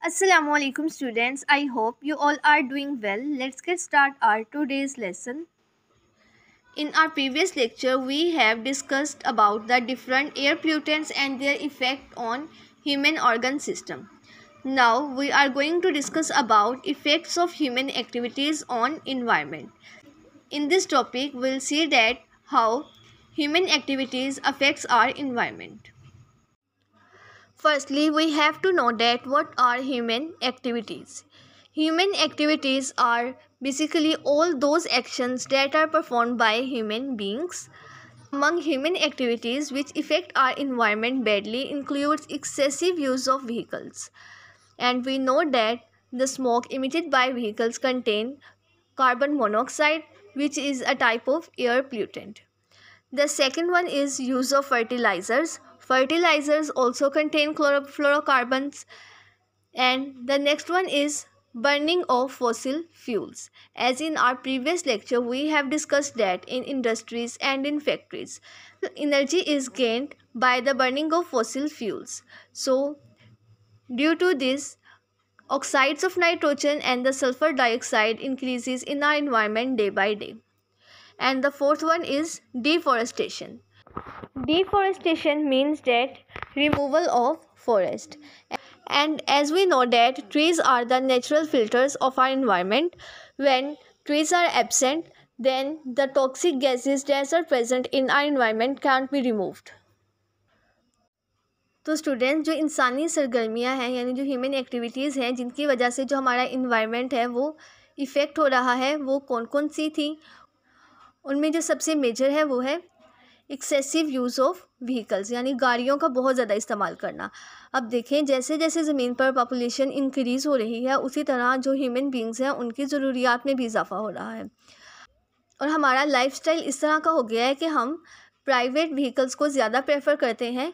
Assalamu alaikum students. I hope you all are doing well. Let's get start our today's lesson. In our previous lecture, we have discussed about the different air pollutants and their effect on human organ system. Now we are going to discuss about effects of human activities on environment. In this topic, we'll see that how human activities affects our environment. Firstly, we have to know that what are human activities. Human activities are basically all those actions that are performed by human beings. Among human activities which affect our environment badly includes excessive use of vehicles. And we know that the smoke emitted by vehicles contain carbon monoxide, which is a type of air pollutant. The second one is use of fertilizers. Fertilizers also contain chlorofluorocarbons. And the next one is burning of fossil fuels. As in our previous lecture, we have discussed that in industries and in factories, the energy is gained by the burning of fossil fuels. So, due to this, oxides of nitrogen and the sulfur dioxide increases in our environment day by day. And the fourth one is deforestation. Deforestation means that removal of forest. And as we know that trees are the natural filters of our environment, when trees are absent, then the toxic gases that are present in our environment can't be removed. तो students, जो इंसानी सरगर्मियां हैं यानी जो human activities हैं जिनकी वजह से जो हमारा इन्वायरमेंट है वो इफ़ेक्ट हो रहा है, वो कौन कौन सी थी? उनमें जो सबसे मेजर है वो है एक्सेसिव यूज़ ऑफ व्हीकल्स, यानी गाड़ियों का बहुत ज़्यादा इस्तेमाल करना। अब देखें, जैसे जैसे ज़मीन पर पॉपुलेशन इंक्रीज़ हो रही है उसी तरह जो ह्यूमन बींग्स हैं उनकी ज़रूरियात में भी इजाफ़ा हो रहा है और हमारा लाइफस्टाइल इस तरह का हो गया है कि हम प्राइवेट व्हीकल्स को ज़्यादा प्रेफर करते हैं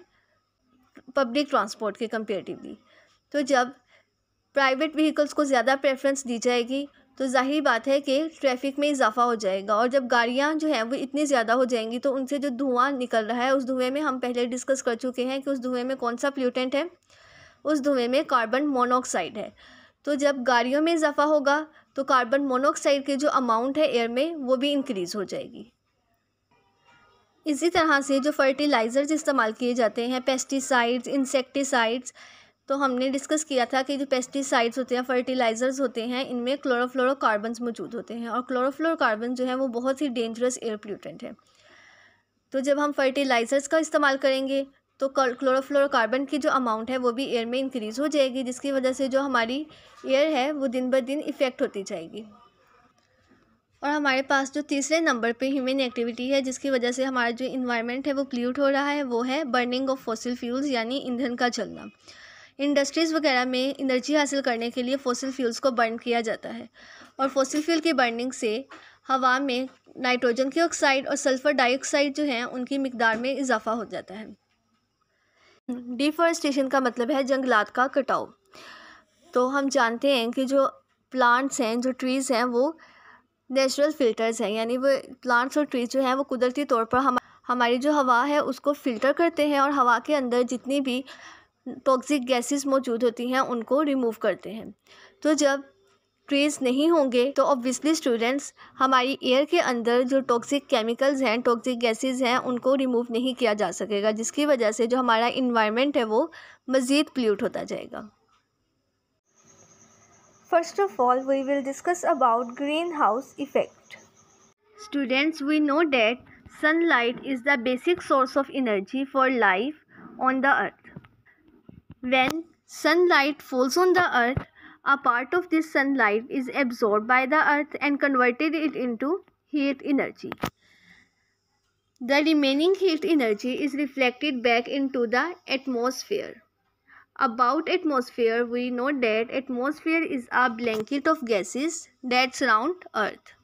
पब्लिक ट्रांसपोर्ट के कंपेरेटिवली। तो जब प्राइवेट व्हीकल्स को ज़्यादा प्रेफरेंस दी जाएगी तो जाहिर बात है कि ट्रैफिक में इजाफा हो जाएगा और जब गाड़ियाँ जो हैं वो इतनी ज़्यादा हो जाएंगी तो उनसे जो धुआं निकल रहा है उस धुएं में हम पहले डिस्कस कर चुके हैं कि उस धुएं में कौन सा प्लूटेंट है, उस धुएं में कार्बन मोनोऑक्साइड है। तो जब गाड़ियों में इजाफा होगा तो कार्बन मोनोऑक्साइड की जो अमाउंट है एयर में वो भी इंक्रीज़ हो जाएगी। इसी तरह से जो फर्टिलाइज़र्स इस्तेमाल किए जाते हैं, पेस्टिसाइड्स, इंसेक्टिसाइड्स, तो हमने डिस्कस किया था कि जो पेस्टिसाइड्स होते हैं, फर्टिलाइज़र्स होते हैं, इनमें क्लोरोफ्लोरोकार्बन्स मौजूद होते हैं और क्लोरोफ्लोरोकार्बन जो है वो बहुत ही डेंजरस एयर पोल्यूटेंट है। तो जब हम फर्टिलाइज़र्स का इस्तेमाल करेंगे तो क्लोरोफ्लोरोकार्बन की जो अमाउंट है वो भी एयर में इंक्रीज़ हो जाएगी, जिसकी वजह से जो हमारी एयर है वो दिन ब दिन इफ़ेक्ट होती जाएगी। और हमारे पास जो तीसरे नंबर पे ह्यूमन एक्टिविटी है जिसकी वजह से हमारा जो इन्वायरमेंट है वो पोल्यूट हो रहा है वो है बर्निंग ऑफ फॉसिल फ्यूल्स, यानी ईंधन का जलना। इंडस्ट्रीज़ वगैरह में एनर्जी हासिल करने के लिए फॉसिल फ्यूल्स को बर्न किया जाता है और फॉसिल फ्यूल की बर्निंग से हवा में नाइट्रोजन की ऑक्साइड और सल्फ़र डाइऑक्साइड जो हैं उनकी मिकदार में इजाफा हो जाता है। डिफॉरेस्टेशन का मतलब है जंगलात का कटाव। तो हम जानते हैं कि जो प्लांट्स हैं, जो ट्रीज़ हैं, वो नेचुरल फ़िल्टर्स हैं, यानी वो प्लांट्स और ट्रीज़ जो हैं वो कुदरती तौर पर हमारी जो हवा है उसको फ़िल्टर करते हैं और हवा के अंदर जितनी भी टॉक्सिक गैसेस मौजूद होती हैं उनको रिमूव करते हैं। तो जब ट्रीज़ नहीं होंगे तो ऑब्वियसली स्टूडेंट्स हमारी एयर के अंदर जो टॉक्सिक केमिकल्स हैं, टॉक्सिक गैसेस हैं, उनको रिमूव नहीं किया जा सकेगा, जिसकी वजह से जो हमारा इन्वायरमेंट है वो मज़ीद पोल्यूट होता जाएगा। First of all, we will discuss about greenhouse effect. Students, we know that sunlight is the basic source of energy for life on the earth. When sunlight falls on the earth, a part of this sunlight is absorbed by the earth and converted it into heat energy. The remaining heat energy is reflected back into the atmosphere. About atmosphere, we know that atmosphere is a blanket of gases that surround earth.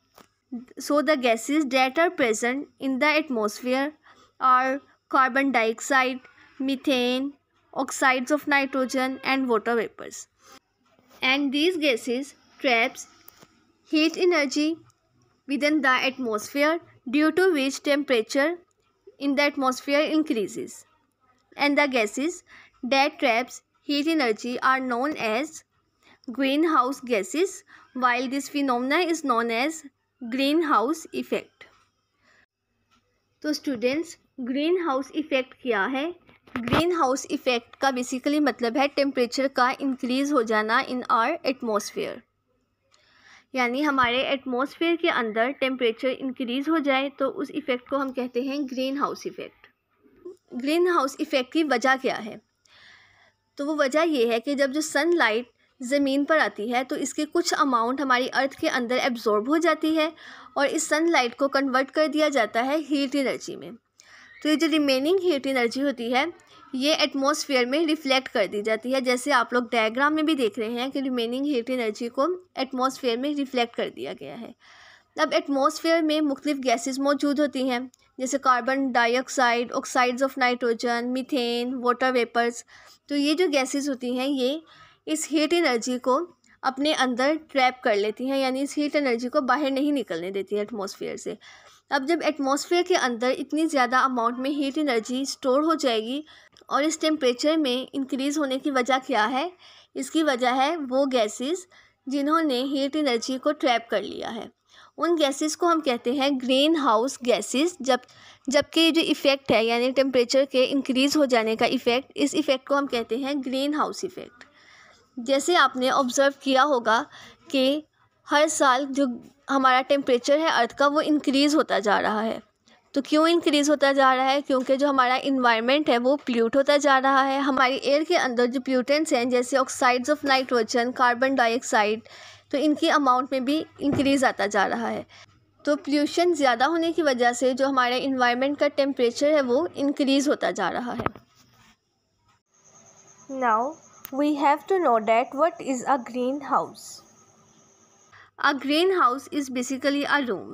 So the gases that are present in the atmosphere are carbon dioxide, methane, oxides of nitrogen and water vapors. And these gases traps heat energy within the atmosphere, due to which temperature in the atmosphere increases. And the gases that traps heat energy are known as greenhouse gases, while this phenomena is known as greenhouse effect. तो students, green house effect क्या है? Green house effect का basically मतलब है temperature का increase हो जाना in our atmosphere, यानी हमारे एटमॉस्फेयर के अंदर टेम्परेचर इंक्रीज़ हो जाए तो उस इफ़ेक्ट को हम कहते हैं green house effect. Green house effect की वजह क्या है? तो वो वजह ये है कि जब जो सनलाइट ज़मीन पर आती है तो इसकी कुछ अमाउंट हमारी अर्थ के अंदर एब्जॉर्ब हो जाती है और इस सनलाइट को कन्वर्ट कर दिया जाता है हीट एनर्जी में। तो ये जो रिमेनिंग हीट एनर्जी होती है ये एटमॉस्फेयर में रिफ्लेक्ट कर दी जाती है, जैसे आप लोग डायग्राम में भी देख रहे हैं कि रिमेनिंग हीट एनर्जी को एटमॉस्फेयर में रिफ्लेक्ट कर दिया गया है। अब एटमॉस्फेयर में मुख्तलिफ गैसेस मौजूद होती हैं, जैसे carbon dioxide, oxides of nitrogen, methane, water vapours. तो ये जो गैसेस होती हैं ये इस हीट एनर्जी को अपने अंदर ट्रैप कर लेती हैं, यानी इस हीट एनर्जी को बाहर नहीं निकलने देती है एटमॉस्फेयर से। अब जब एटमॉस्फेयर के अंदर इतनी ज़्यादा अमाउंट में हीट एनर्जी स्टोर हो जाएगी और इस टेम्परेचर में इंक्रीज़ होने की वजह क्या है? इसकी वजह है वो गैसेस जिन्होंने हीट एनर्जी को ट्रैप कर लिया है। उन गैसेस को हम कहते हैं ग्रीन हाउस गैसेस। जबकि ये जो इफ़ेक्ट है यानी टेम्परेचर के इंक्रीज़ हो जाने का इफ़ेक्ट, इस इफ़ेक्ट को हम कहते हैं ग्रीन हाउस इफ़ेक्ट। जैसे आपने ऑब्ज़र्व किया होगा कि हर साल जो हमारा टेम्परेचर है अर्थ का वो इंक्रीज़ होता जा रहा है। तो क्यों इंक्रीज़ होता जा रहा है? क्योंकि जो हमारा इन्वायरमेंट है वो पोल्यूट होता जा रहा है। हमारी एयर के अंदर जो पोल्यूटेंट्स हैं जैसे oxides of nitrogen, carbon dioxide, तो इनकी अमाउंट में भी इंक्रीज़ आता जा रहा है। तो पोल्यूशन ज़्यादा होने की वजह से जो हमारे इन्वायरमेंट का टेम्परेचर है वो इंक्रीज़ होता जा रहा है। Now we have to know that what is a greenhouse. A greenhouse is basically a room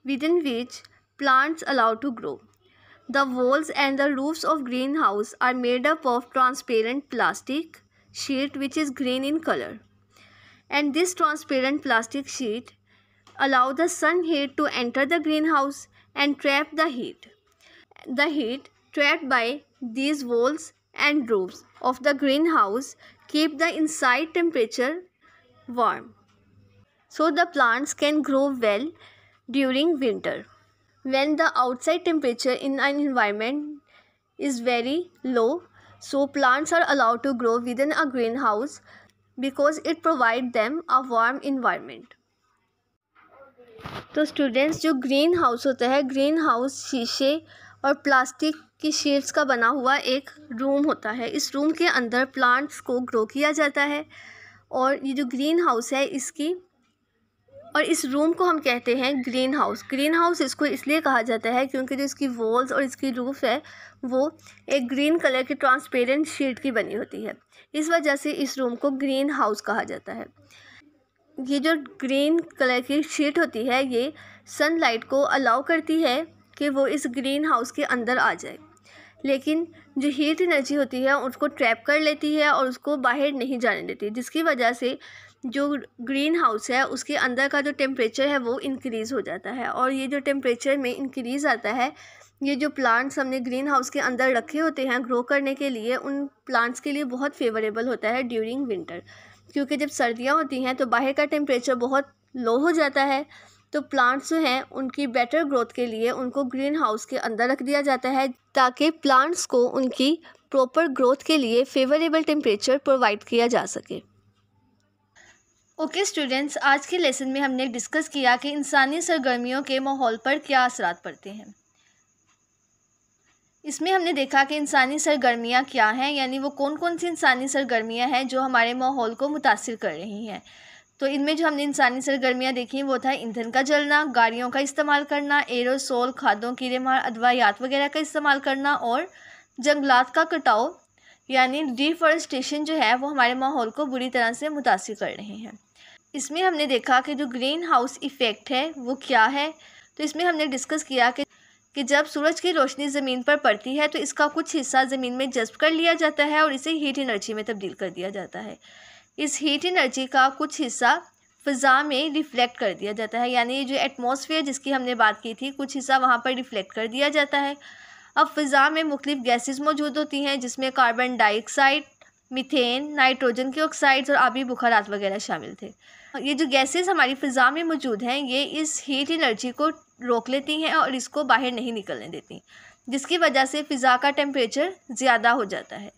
within which plants allow to grow. The walls and the roofs of greenhouse are made up of transparent plastic sheet which is green in color. And this transparent plastic sheet allow the sun heat to enter the greenhouse and trap the heat. The heat trapped by these walls and roofs of the greenhouse keep the inside temperature warm, so the plants can grow well during winter. When the outside temperature in an environment is very low, so plants are allowed to grow within a greenhouse because it provides them a warm environment. तो students, जो green house होता है, green house शीशे और plastic की sheets का बना हुआ एक रूम होता है। इस रूम के अंदर प्लांट्स को ग्रो किया जाता है और ये जो ग्रीन हाउस है इस रूम को हम कहते हैं ग्रीन हाउस। ग्रीन हाउस इसको इसलिए कहा जाता है क्योंकि जो इसकी वॉल्स और इसकी रूफ है वो एक ग्रीन कलर की ट्रांसपेरेंट शीट की बनी होती है। इस वजह से इस रूम को ग्रीन हाउस कहा जाता है। ये जो ग्रीन कलर की शीट होती है ये सनलाइट को अलाउ करती है कि वो इस ग्रीन हाउस के अंदर आ जाए, लेकिन जो हीट एनर्जी होती है उसको ट्रैप कर लेती है और उसको बाहर नहीं जाने देती, जिसकी वजह से जो ग्रीन हाउस है उसके अंदर का जो टेम्परेचर है वो इंक्रीज़ हो जाता है। और ये जो टेम्परेचर में इंक्रीज़ आता है, ये जो प्लांट्स हमने ग्रीन हाउस के अंदर रखे होते हैं ग्रो करने के लिए, उन प्लांट्स के लिए बहुत फेवरेबल होता है ड्यूरिंग विंटर, क्योंकि जब सर्दियाँ होती हैं तो बाहर का टेम्परेचर बहुत लो हो जाता है। तो प्लांट्स जो हैं उनकी बेटर ग्रोथ के लिए उनको ग्रीन हाउस के अंदर रख दिया जाता है ताकि प्लांट्स को उनकी प्रॉपर ग्रोथ के लिए फेवरेबल टेम्परेचर प्रोवाइड किया जा सके। ओके स्टूडेंट्स, आज के लेसन में हमने डिस्कस किया कि इंसानी सरगर्मियों के माहौल पर क्या असरात पड़ते हैं। इसमें हमने देखा कि इंसानी सरगर्मियाँ क्या हैं, यानी वो कौन कौन सी इंसानी सरगर्मियाँ हैं जो हमारे माहौल को मुतासिर कर रही हैं। तो इनमें जो हमने इंसानी सरगर्मियाँ देखी वो था ईंधन का जलना, गाड़ियों का इस्तेमाल करना, एरोसोल, खादों, कीड़ेमार अदवायात वगैरह का इस्तेमाल करना और जंगलात का कटाव यानी डिफॉरेस्टेशन जो है वो हमारे माहौल को बुरी तरह से मुतासिर कर रहे हैं। इसमें हमने देखा कि जो ग्रीन हाउस इफ़ेक्ट है वो क्या है। तो इसमें हमने डिस्कस किया कि जब सूरज की रोशनी ज़मीन पर पड़ती है तो इसका कुछ हिस्सा ज़मीन में जज़्ब कर लिया जाता है और इसे हीट एनर्जी में तब्दील कर दिया जाता है। इस हीट एनर्जी का कुछ हिस्सा फ़िज़ा में रिफ़्लेक्ट कर दिया जाता है, यानी जो एटमॉस्फेयर जिसकी हमने बात की थी कुछ हिस्सा वहाँ पर रिफ़्लेक्ट कर दिया जाता है। अब फ़िज़ा में मुख्तलिफ़ गैसेस मौजूद होती हैं जिसमें कार्बन डाइऑक्साइड, मीथेन, नाइट्रोजन के ऑक्साइड्स और आबी बुखारात वगैरह शामिल थे। ये जो गैसेस हमारी फ़िज़ा में मौजूद हैं, ये इस हीट एनर्जी को रोक लेती हैं और इसको बाहर नहीं निकलने देती, जिसकी वजह से फ़िज़ा का टेम्परेचर ज़्यादा हो जाता है।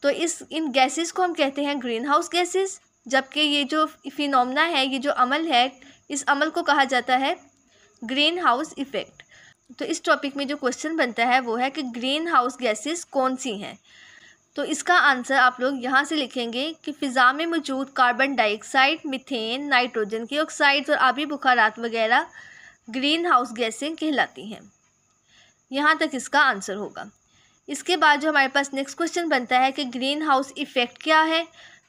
तो इन गैसेस को हम कहते हैं ग्रीन हाउस गैसेस, जबकि ये जो फिनोमेना है, ये जो अमल है, इस अमल को कहा जाता है ग्रीन हाउस इफ़ेक्ट। तो इस टॉपिक में जो क्वेश्चन बनता है वो है कि ग्रीन हाउस गैसेस कौन सी हैं। तो इसका आंसर आप लोग यहाँ से लिखेंगे कि फ़िज़ा में मौजूद कार्बन डाइऑक्साइड, मीथेन, नाइट्रोजन के ऑक्साइड्स और आबी बुखारात वगैरह ग्रीन हाउस गैसें कहलाती हैं। यहाँ तक इसका आंसर होगा। इसके बाद जो हमारे पास नेक्स्ट क्वेश्चन बनता है कि ग्रीन हाउस इफ़ेक्ट क्या है।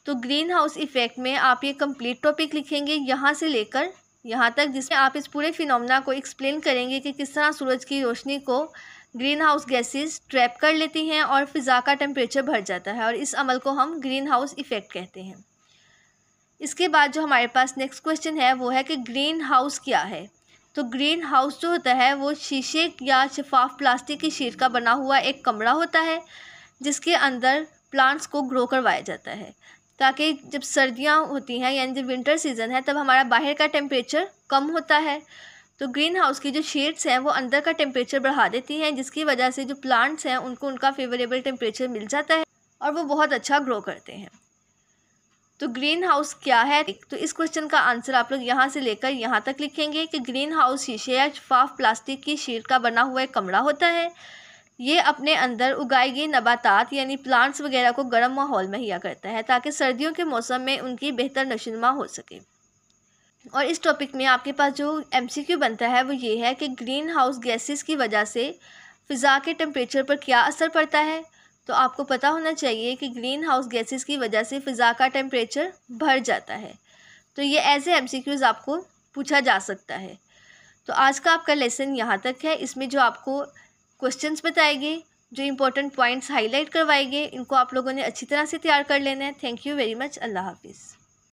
तो ग्रीन हाउस इफ़ेक्ट में आप ये कंप्लीट टॉपिक लिखेंगे यहाँ से लेकर यहाँ तक, जिसमें आप इस पूरे फिनोमेना को एक्सप्लेन करेंगे कि किस तरह सूरज की रोशनी को ग्रीन हाउस गैसेस ट्रैप कर लेती हैं और फ़िज़ा का टेम्परेचर बढ़ जाता है, और इस अमल को हम ग्रीन हाउस इफ़ेक्ट कहते हैं। इसके बाद जो हमारे पास नेक्स्ट क्वेश्चन है वो है कि ग्रीन हाउस क्या है। तो ग्रीन हाउस जो होता है वो शीशे या शफाफ प्लास्टिक की शीट का बना हुआ एक कमरा होता है, जिसके अंदर प्लांट्स को ग्रो करवाया जाता है, ताकि जब सर्दियाँ होती हैं यानी जब विंटर सीज़न है तब हमारा बाहर का टेम्परेचर कम होता है। तो ग्रीन हाउस की जो शीट्स हैं वो अंदर का टेम्परेचर बढ़ा देती हैं, जिसकी वजह से जो प्लांट्स हैं उनको उनका फेवरेबल टेम्परेचर मिल जाता है और वो बहुत अच्छा ग्रो करते हैं। तो ग्रीन हाउस क्या है, तो इस क्वेश्चन का आंसर आप लोग यहाँ से लेकर यहाँ तक लिखेंगे कि ग्रीन हाउस शीशे या शफाफ प्लास्टिक की शीट का बना हुआ एक कमरा होता है। ये अपने अंदर उगाई गई नबातात यानी प्लांट्स वगैरह को गर्म माहौल मुहैया करता है, ताकि सर्दियों के मौसम में उनकी बेहतर नशोनुमा हो सके। और इस टॉपिक में आपके पास जो MCQ बनता है वो ये है कि ग्रीन हाउस गैसेस की वजह से फ़िज़ा के टेम्परेचर पर क्या असर पड़ता है। तो आपको पता होना चाहिए कि ग्रीन हाउस गैसेस की वजह से फ़िज़ा का टेम्परेचर बढ़ जाता है। तो ये ऐसे MCQs आपको पूछा जा सकता है। तो आज का आपका लेसन यहाँ तक है। इसमें जो आपको क्वेश्चंस बताएंगे, जो इम्पोर्टेंट पॉइंट्स हाईलाइट करवाएंगे, इनको आप लोगों ने अच्छी तरह से तैयार कर लेना है। Thank you very much. अल्लाह हाफिज़।